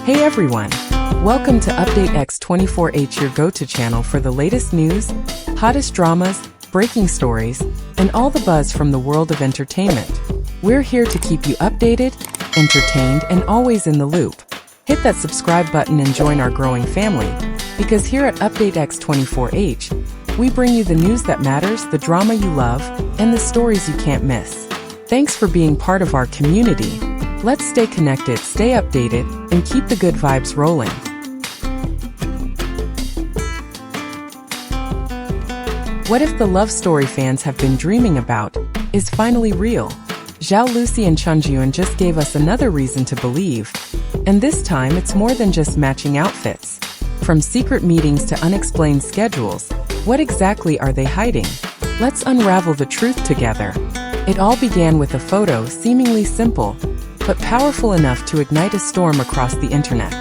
Hey everyone! Welcome to Update X24H, your go-to channel for the latest news, hottest dramas, breaking stories, and all the buzz from the world of entertainment. We're here to keep you updated, entertained, and always in the loop. Hit that subscribe button and join our growing family, because here at Update X24H, we bring you the news that matters, the drama you love, and the stories you can't miss. Thanks for being part of our community. Let's stay connected, stay updated, and keep the good vibes rolling. What if the love story fans have been dreaming about is finally real? Zhao Lusi and Chen Zheyuan just gave us another reason to believe. And this time it's more than just matching outfits. From secret meetings to unexplained schedules, what exactly are they hiding? Let's unravel the truth together. It all began with a photo seemingly simple, but powerful enough to ignite a storm across the internet.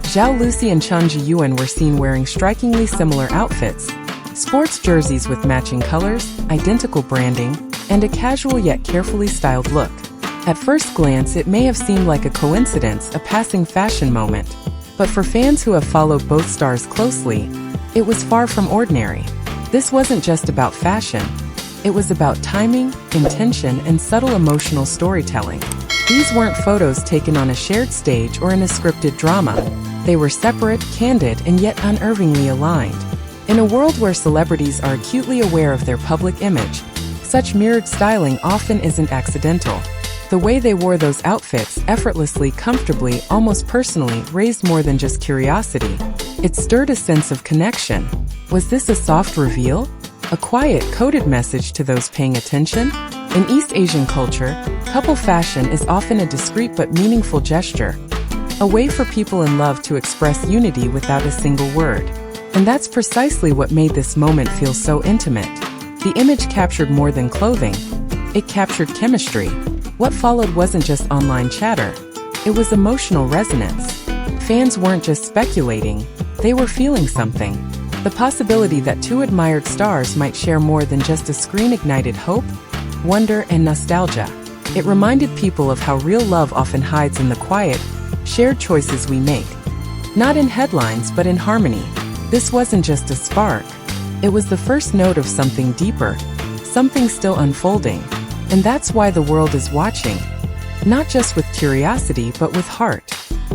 Zhao Lusi and Chen Zheyuan were seen wearing strikingly similar outfits, sports jerseys with matching colors, identical branding, and a casual yet carefully styled look. At first glance, it may have seemed like a coincidence, a passing fashion moment. But for fans who have followed both stars closely, it was far from ordinary. This wasn't just about fashion. It was about timing, intention, and subtle emotional storytelling. These weren't photos taken on a shared stage or in a scripted drama. They were separate, candid, and yet unnervingly aligned. In a world where celebrities are acutely aware of their public image, such mirrored styling often isn't accidental. The way they wore those outfits, effortlessly, comfortably, almost personally, raised more than just curiosity. It stirred a sense of connection. Was this a soft reveal? A quiet, coded message to those paying attention? In East Asian culture, couple fashion is often a discreet but meaningful gesture, a way for people in love to express unity without a single word. And that's precisely what made this moment feel so intimate. The image captured more than clothing. It captured chemistry. What followed wasn't just online chatter. It was emotional resonance. Fans weren't just speculating, they were feeling something. The possibility that two admired stars might share more than just a screen ignited hope, wonder, and nostalgia. It reminded people of how real love often hides in the quiet, shared choices we make. Not in headlines, but in harmony. This wasn't just a spark. It was the first note of something deeper, something still unfolding. And that's why the world is watching. Not just with curiosity, but with heart.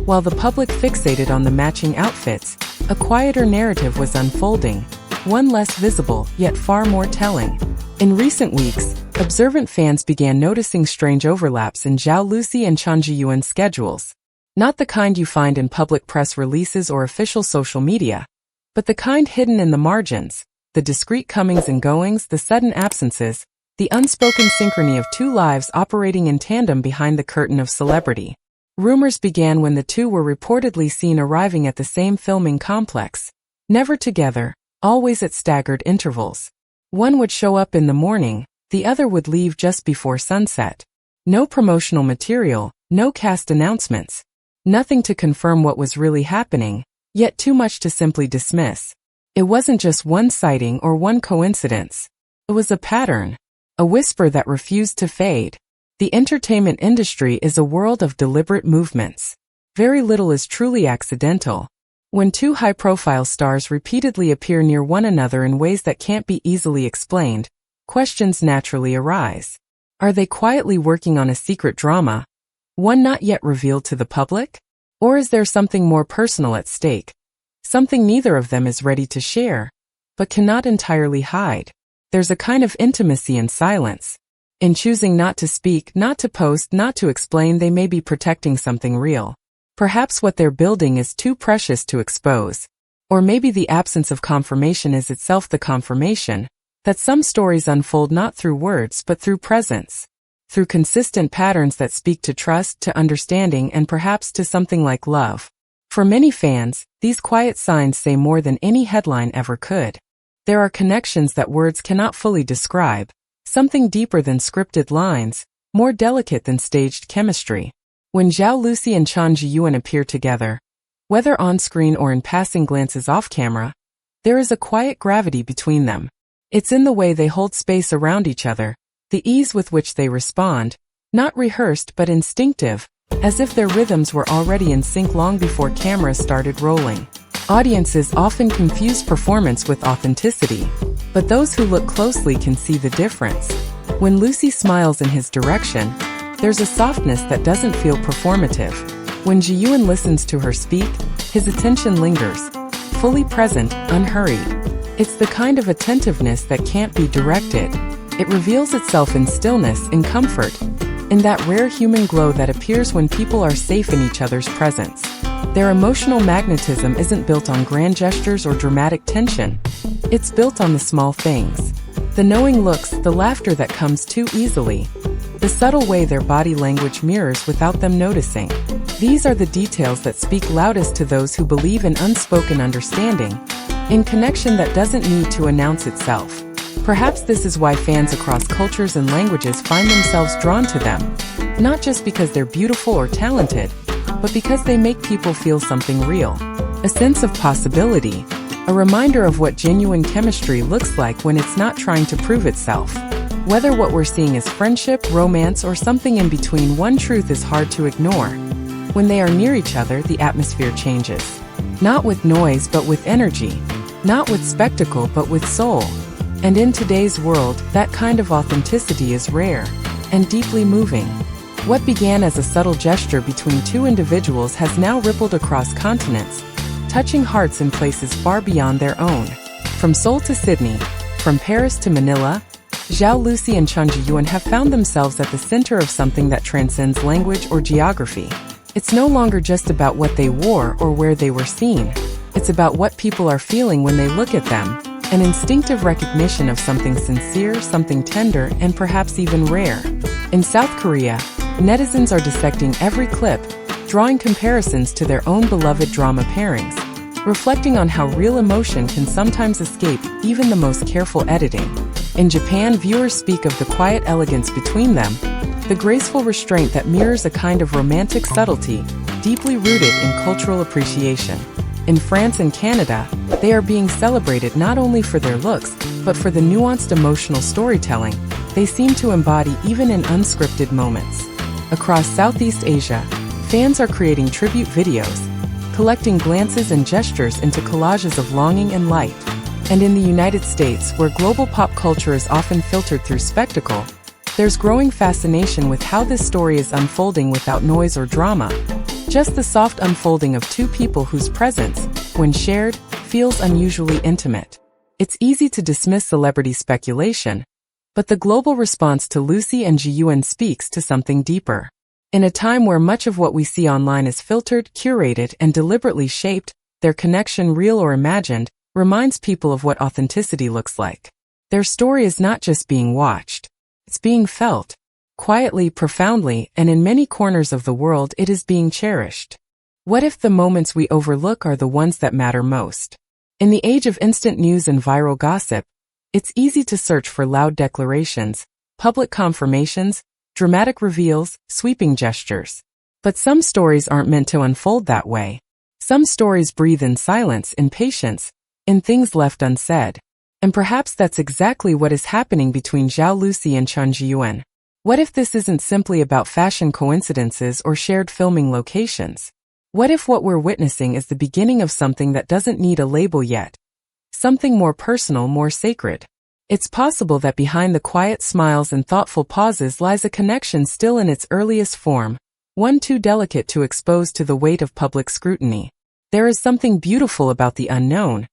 While the public fixated on the matching outfits, a quieter narrative was unfolding, one less visible, yet far more telling. In recent weeks, observant fans began noticing strange overlaps in Zhao Lusi and Chen Zheyuan's schedules. Not the kind you find in public press releases or official social media, but the kind hidden in the margins, the discreet comings and goings, the sudden absences, the unspoken synchrony of two lives operating in tandem behind the curtain of celebrity. Rumors began when the two were reportedly seen arriving at the same filming complex. Never together, always at staggered intervals. One would show up in the morning, the other would leave just before sunset. No promotional material, no cast announcements. Nothing to confirm what was really happening, yet too much to simply dismiss. It wasn't just one sighting or one coincidence. It was a pattern. A whisper that refused to fade. The entertainment industry is a world of deliberate movements. Very little is truly accidental. When two high-profile stars repeatedly appear near one another in ways that can't be easily explained, questions naturally arise. Are they quietly working on a secret drama, one not yet revealed to the public? Or is there something more personal at stake? Something neither of them is ready to share, but cannot entirely hide. There's a kind of intimacy in silence. In choosing not to speak, not to post, not to explain, they may be protecting something real. Perhaps what they're building is too precious to expose. Or maybe the absence of confirmation is itself the confirmation that some stories unfold not through words but through presence. Through consistent patterns that speak to trust, to understanding, and perhaps to something like love. For many fans, these quiet signs say more than any headline ever could. There are connections that words cannot fully describe, something deeper than scripted lines, more delicate than staged chemistry. When Zhao Lusi and Chen Zheyuan appear together, whether on-screen or in passing glances off-camera, there is a quiet gravity between them. It's in the way they hold space around each other, the ease with which they respond, not rehearsed but instinctive, as if their rhythms were already in sync long before cameras started rolling. Audiences often confuse performance with authenticity, but those who look closely can see the difference. When Lusi smiles in his direction, there's a softness that doesn't feel performative. When Zheyuan listens to her speak, his attention lingers, fully present, unhurried. It's the kind of attentiveness that can't be directed. It reveals itself in stillness, in comfort, in that rare human glow that appears when people are safe in each other's presence. Their emotional magnetism isn't built on grand gestures or dramatic tension. It's built on the small things. The knowing looks, the laughter that comes too easily, the subtle way their body language mirrors without them noticing. These are the details that speak loudest to those who believe in unspoken understanding, in connection that doesn't need to announce itself. Perhaps this is why fans across cultures and languages find themselves drawn to them, not just because they're beautiful or talented, but because they make people feel something real, a sense of possibility, a reminder of what genuine chemistry looks like when it's not trying to prove itself. Whether what we're seeing is friendship, romance, or something in between, one truth is hard to ignore. When they are near each other, the atmosphere changes. Not with noise, but with energy. Not with spectacle, but with soul. And in today's world, that kind of authenticity is rare and deeply moving. What began as a subtle gesture between two individuals has now rippled across continents, touching hearts in places far beyond their own. From Seoul to Sydney, from Paris to Manila, Zhao Lusi and Chen Zheyuan have found themselves at the center of something that transcends language or geography. It's no longer just about what they wore or where they were seen. It's about what people are feeling when they look at them, an instinctive recognition of something sincere, something tender, and perhaps even rare. In South Korea, netizens are dissecting every clip, drawing comparisons to their own beloved drama pairings, reflecting on how real emotion can sometimes escape even the most careful editing. In Japan, viewers speak of the quiet elegance between them, the graceful restraint that mirrors a kind of romantic subtlety, deeply rooted in cultural appreciation. In France and Canada, they are being celebrated not only for their looks, but for the nuanced emotional storytelling they seem to embody even in unscripted moments. Across Southeast Asia, fans are creating tribute videos, collecting glances and gestures into collages of longing and light. And in the United States, where global pop culture is often filtered through spectacle, there's growing fascination with how this story is unfolding without noise or drama. Just the soft unfolding of two people whose presence, when shared, feels unusually intimate. It's easy to dismiss celebrity speculation, but the global response to Lusi and Zheyuan speaks to something deeper. In a time where much of what we see online is filtered, curated, and deliberately shaped, their connection, real or imagined, reminds people of what authenticity looks like. Their story is not just being watched. It's being felt. Quietly, profoundly, and in many corners of the world it is being cherished. What if the moments we overlook are the ones that matter most? In the age of instant news and viral gossip, it's easy to search for loud declarations, public confirmations, dramatic reveals, sweeping gestures. But some stories aren't meant to unfold that way. Some stories breathe in silence, in patience, in things left unsaid. And perhaps that's exactly what is happening between Zhao Lusi and Chen Zheyuan. What if this isn't simply about fashion coincidences or shared filming locations? What if what we're witnessing is the beginning of something that doesn't need a label yet? Something more personal, more sacred. It's possible that behind the quiet smiles and thoughtful pauses lies a connection still in its earliest form, one too delicate to expose to the weight of public scrutiny. There is something beautiful about the unknown,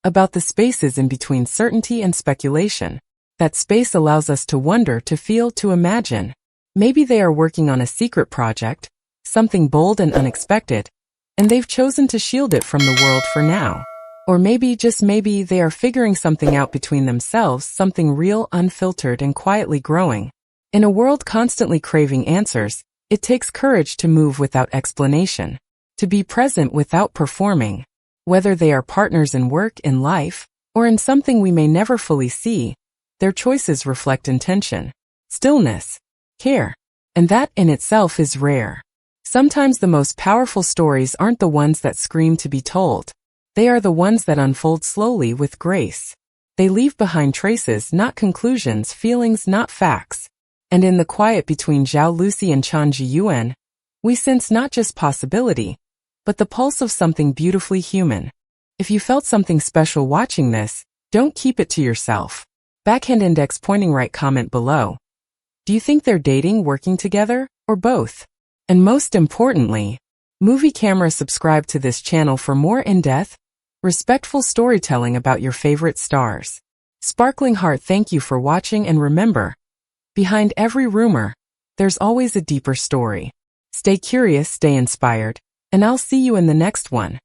about the spaces in between certainty and speculation. That space allows us to wonder, to feel, to imagine. Maybe they are working on a secret project, something bold and unexpected, and they've chosen to shield it from the world for now. Or maybe, just maybe, they are figuring something out between themselves, something real, unfiltered, and quietly growing. In a world constantly craving answers, it takes courage to move without explanation, to be present without performing. Whether they are partners in work, in life, or in something we may never fully see, their choices reflect intention, stillness, care. And that in itself is rare. Sometimes the most powerful stories aren't the ones that scream to be told. They are the ones that unfold slowly with grace. They leave behind traces, not conclusions, feelings, not facts. And in the quiet between Zhao Lusi and Chen Zheyuan, We sense not just possibility, but the pulse of something beautifully human. If you felt something special watching this, don't keep it to yourself. Backhand index pointing right, comment below. Do you think they're dating, working together, or both? And most importantly, movie camera, subscribe to this channel for more in-depth, respectful storytelling about your favorite stars. Sparkling heart, thank you for watching, and remember, behind every rumor, there's always a deeper story. Stay curious, stay inspired, and I'll see you in the next one.